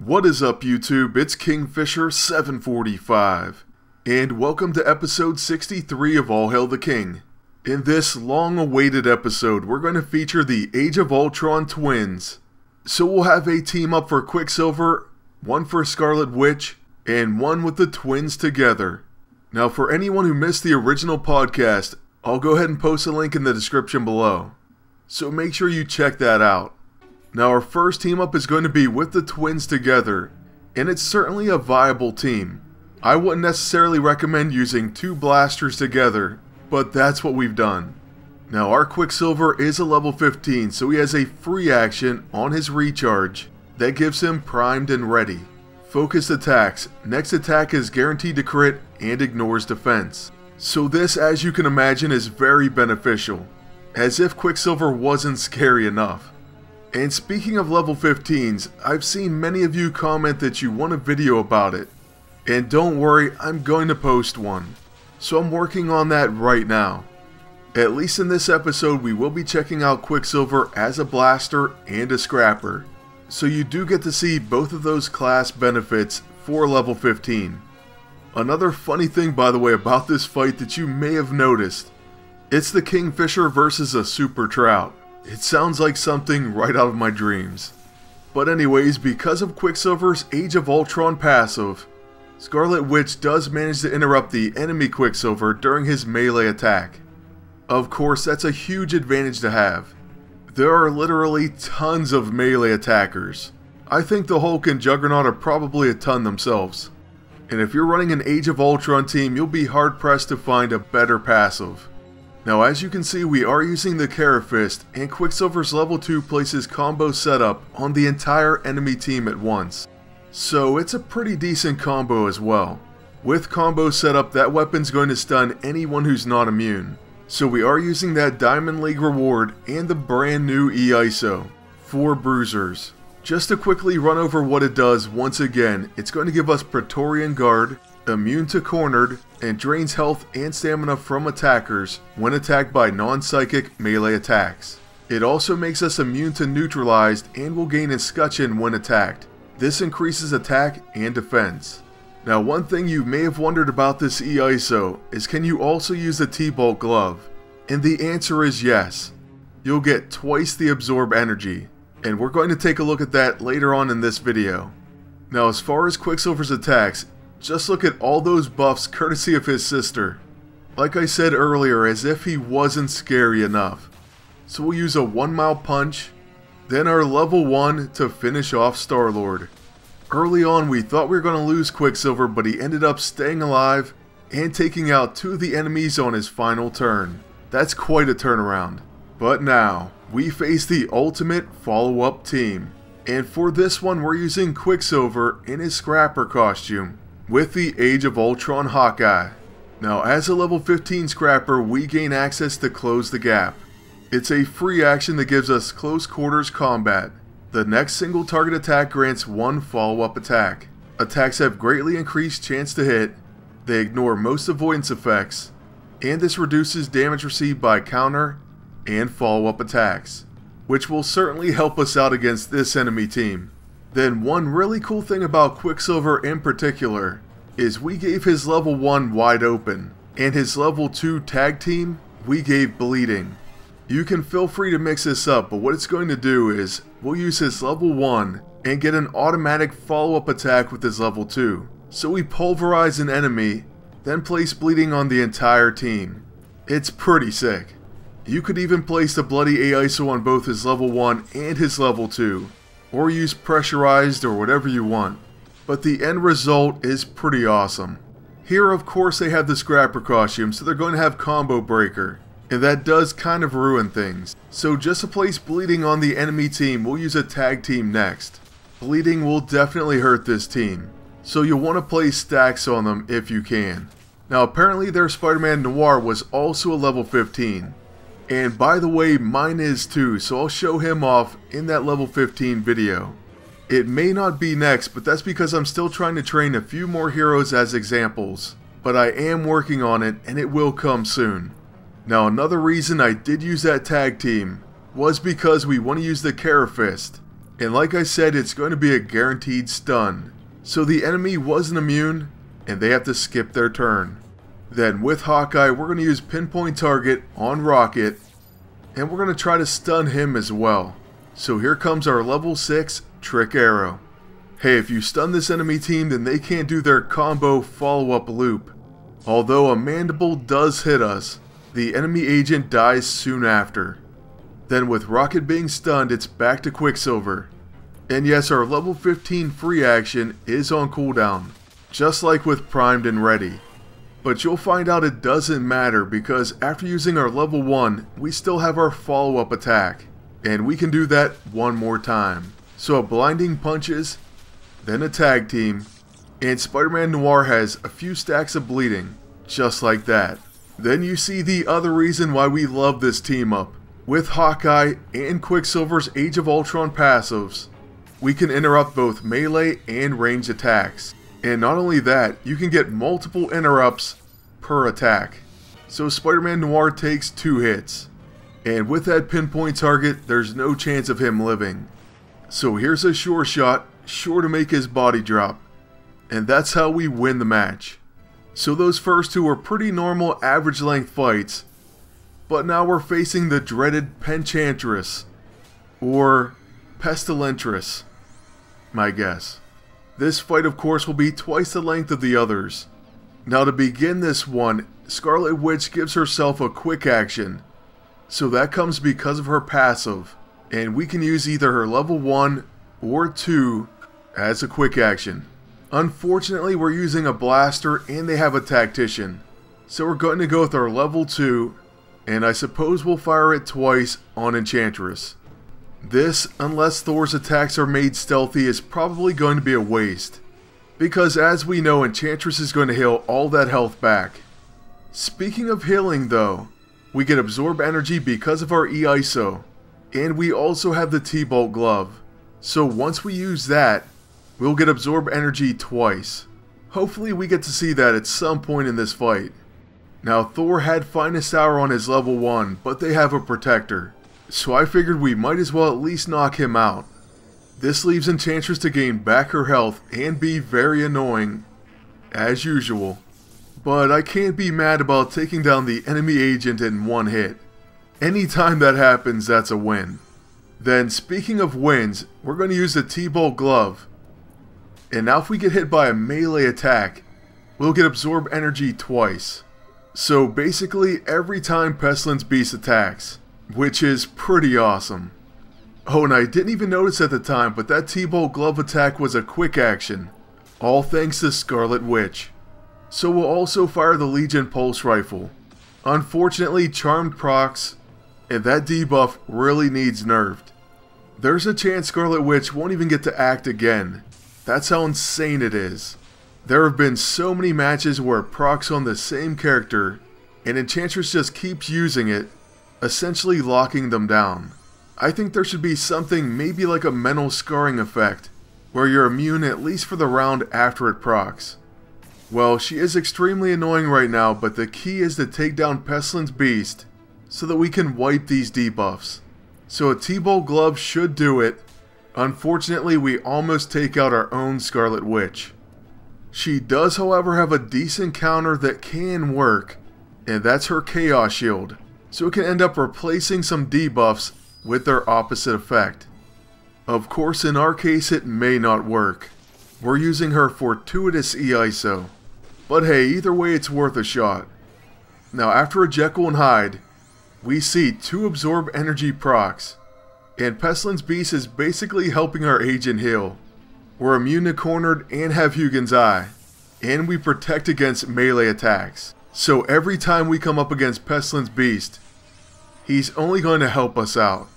What is up, YouTube? It's Kingfisher745, and welcome to episode 63 of All Hail the King. In this long-awaited episode, we're going to feature the Age of Ultron Twins. So we'll have a team up for Quicksilver, one for Scarlet Witch, and one with the twins together. Now, for anyone who missed the original podcast, I'll go ahead and post a link in the description below. So make sure you check that out. Now, our first team up is going to be with the twins together, and it's certainly a viable team. I wouldn't necessarily recommend using two blasters together, but that's what we've done. Now, our Quicksilver is a level 15, so he has a free action on his recharge that gives him primed and ready. Focused attacks. Next attack is guaranteed to crit and ignores defense. So this, as you can imagine, is very beneficial, as if Quicksilver wasn't scary enough. And speaking of level 15s, I've seen many of you comment that you want a video about it. And don't worry, I'm going to post one. So I'm working on that right now. At least in this episode, we will be checking out Quicksilver as a blaster and a scrapper. So you do get to see both of those class benefits for level 15. Another funny thing, by the way, about this fight that you may have noticed, it's the Kingfisher versus a Super Trout. It sounds like something right out of my dreams. But anyways, because of Quicksilver's Age of Ultron passive, Scarlet Witch does manage to interrupt the enemy Quicksilver during his melee attack. Of course, that's a huge advantage to have. There are literally tons of melee attackers. I think the Hulk and Juggernaut are probably a ton themselves. And if you're running an Age of Ultron team, you'll be hard pressed to find a better passive. Now, as you can see, we are using the Carafist, and Quicksilver's level 2 places combo setup on the entire enemy team at once. So it's a pretty decent combo as well. With combo setup, that weapon's going to stun anyone who's not immune. So we are using that Diamond League reward and the brand new EISO for bruisers. Just to quickly run over what it does once again, it's going to give us Praetorian Guard, immune to cornered, and drains health and stamina from attackers when attacked by non-psychic melee attacks. It also makes us immune to neutralized and will gain escutcheon when attacked. This increases attack and defense. Now, one thing you may have wondered about this EISO is, can you also use the T-Bolt glove? And the answer is yes. You'll get twice the absorb energy, and we're going to take a look at that later on in this video. Now, as far as Quicksilver's attacks, just look at all those buffs courtesy of his sister. Like I said earlier, as if he wasn't scary enough. So we'll use a 1 mile punch, then our level 1 to finish off Star-Lord. Early on we thought we were going to lose Quicksilver, but he ended up staying alive and taking out 2 of the enemies on his final turn. That's quite a turnaround. But now, we face the ultimate follow-up team. And for this one we're using Quicksilver in his Scrapper costume, with the Age of Ultron Hawkeye. Now, as a level 15 Scrapper, we gain access to Close the Gap. It's a free action that gives us close quarters combat. The next single target attack grants 1 follow-up attack. Attacks have greatly increased chance to hit, they ignore most avoidance effects, and this reduces damage received by counter and follow-up attacks, which will certainly help us out against this enemy team. Then one really cool thing about Quicksilver in particular is we gave his level 1 wide open, and his level 2 tag team we gave bleeding. You can feel free to mix this up, but what it's going to do is we'll use his level 1 and get an automatic follow-up attack with his level 2. So we pulverize an enemy, then place bleeding on the entire team. It's pretty sick. You could even place the bloody AISO on both his level 1 and his level 2. Or use pressurized or whatever you want, but the end result is pretty awesome. Here, of course, they have the Scrapper costume, so they're going to have Combo Breaker, and that does kind of ruin things. So just to place bleeding on the enemy team, we'll use a tag team next. Bleeding will definitely hurt this team, so you'll want to place stacks on them if you can. Now, apparently their Spider-Man Noir was also a level 15. And by the way, mine is too, so I'll show him off in that level 15 video. It may not be next, but that's because I'm still trying to train a few more heroes as examples. But I am working on it, and it will come soon. Now, another reason I did use that tag team was because we want to use the Carafist. And like I said, it's going to be a guaranteed stun. So the enemy wasn't immune, and they have to skip their turn. Then with Hawkeye, we're going to use Pinpoint Target on Rocket, and we're going to try to stun him as well. So here comes our level 6 Trick Arrow. Hey, if you stun this enemy team, then they can't do their combo follow-up loop. Although a Mandible does hit us, the enemy agent dies soon after. Then with Rocket being stunned, it's back to Quicksilver. And yes, our level 15 free action is on cooldown, just like with Primed and Ready. But you'll find out it doesn't matter because after using our level 1, we still have our follow-up attack. And we can do that one more time. So a Blinding Punches, then a Tag Team, and Spider-Man Noir has a few stacks of bleeding, just like that. Then you see the other reason why we love this team up. With Hawkeye and Quicksilver's Age of Ultron passives, we can interrupt both melee and ranged attacks. And not only that, you can get multiple interrupts per attack. So Spider-Man Noir takes 2 hits. And with that Pinpoint Target, there's no chance of him living. So here's a sure shot, sure to make his body drop. And that's how we win the match. So those first two were pretty normal average length fights. But now we're facing the dreaded Penchantress. Or Pestilentress, my guess. This fight of course will be twice the length of the others. Now to begin this one, Scarlet Witch gives herself a quick action. So that comes because of her passive. And we can use either her level 1 or 2 as a quick action. Unfortunately, we're using a blaster and they have a tactician. So we're going to go with our level 2, and I suppose we'll fire it twice on Enchantress. This, unless Thor's attacks are made stealthy, is probably going to be a waste. Because as we know, Enchantress is going to heal all that health back. Speaking of healing though, we get Absorb Energy because of our E-ISO. And we also have the T-Bolt Glove. So once we use that, we'll get Absorb Energy twice. Hopefully we get to see that at some point in this fight. Now Thor had Finest Hour on his level 1, but they have a Protector. So I figured we might as well at least knock him out. This leaves Enchantress to gain back her health and be very annoying, as usual. But I can't be mad about taking down the enemy agent in one hit. Anytime that happens, that's a win. Then speaking of wins, we're going to use the T-Bolt Glove. And now if we get hit by a melee attack, we'll get Absorb Energy twice. So basically every time Pestilence Beast attacks, which is pretty awesome. Oh, and I didn't even notice at the time, but that T-Bolt Glove attack was a quick action, all thanks to Scarlet Witch. So we'll also fire the Legion Pulse Rifle. Unfortunately, Charmed procs, and that debuff really needs nerfed. There's a chance Scarlet Witch won't even get to act again. That's how insane it is. There have been so many matches where it procs on the same character, and Enchantress just keeps using it, essentially locking them down. I think there should be something maybe like a mental scarring effect, where you're immune at least for the round after it procs. Well, she is extremely annoying right now, but the key is to take down Pestilence Beast, so that we can wipe these debuffs. So a T-Bolt Glove should do it. Unfortunately, we almost take out our own Scarlet Witch. She does, however, have a decent counter that can work, and that's her Chaos Shield. So it can end up replacing some debuffs with their opposite effect. Of course, in our case, it may not work. We're using her Fortuitous E-ISO. But hey, either way, it's worth a shot. Now, after a Jekyll and Hyde, we see 2 Absorb Energy procs, and Pestilence Beast is basically helping our agent heal. We're immune to Cornered and have Hugin's Eye, and we protect against melee attacks. So every time we come up against Pestilence Beast, he's only going to help us out.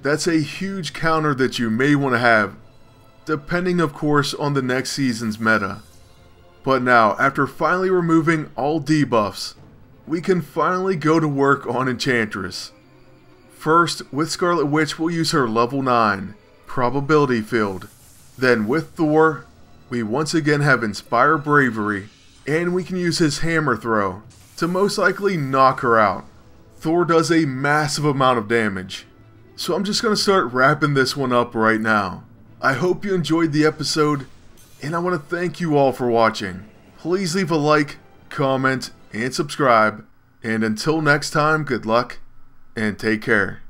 That's a huge counter that you may want to have, depending of course on the next season's meta. But now, after finally removing all debuffs, we can finally go to work on Enchantress. First, with Scarlet Witch, we'll use her level 9, Probability Field. Then with Thor, we once again have Inspire Bravery, and we can use his Hammer Throw to most likely knock her out. Thor does a massive amount of damage, so I'm just going to start wrapping this one up right now. I hope you enjoyed the episode, and I want to thank you all for watching. Please leave a like, comment, and subscribe. And until next time, good luck, and take care.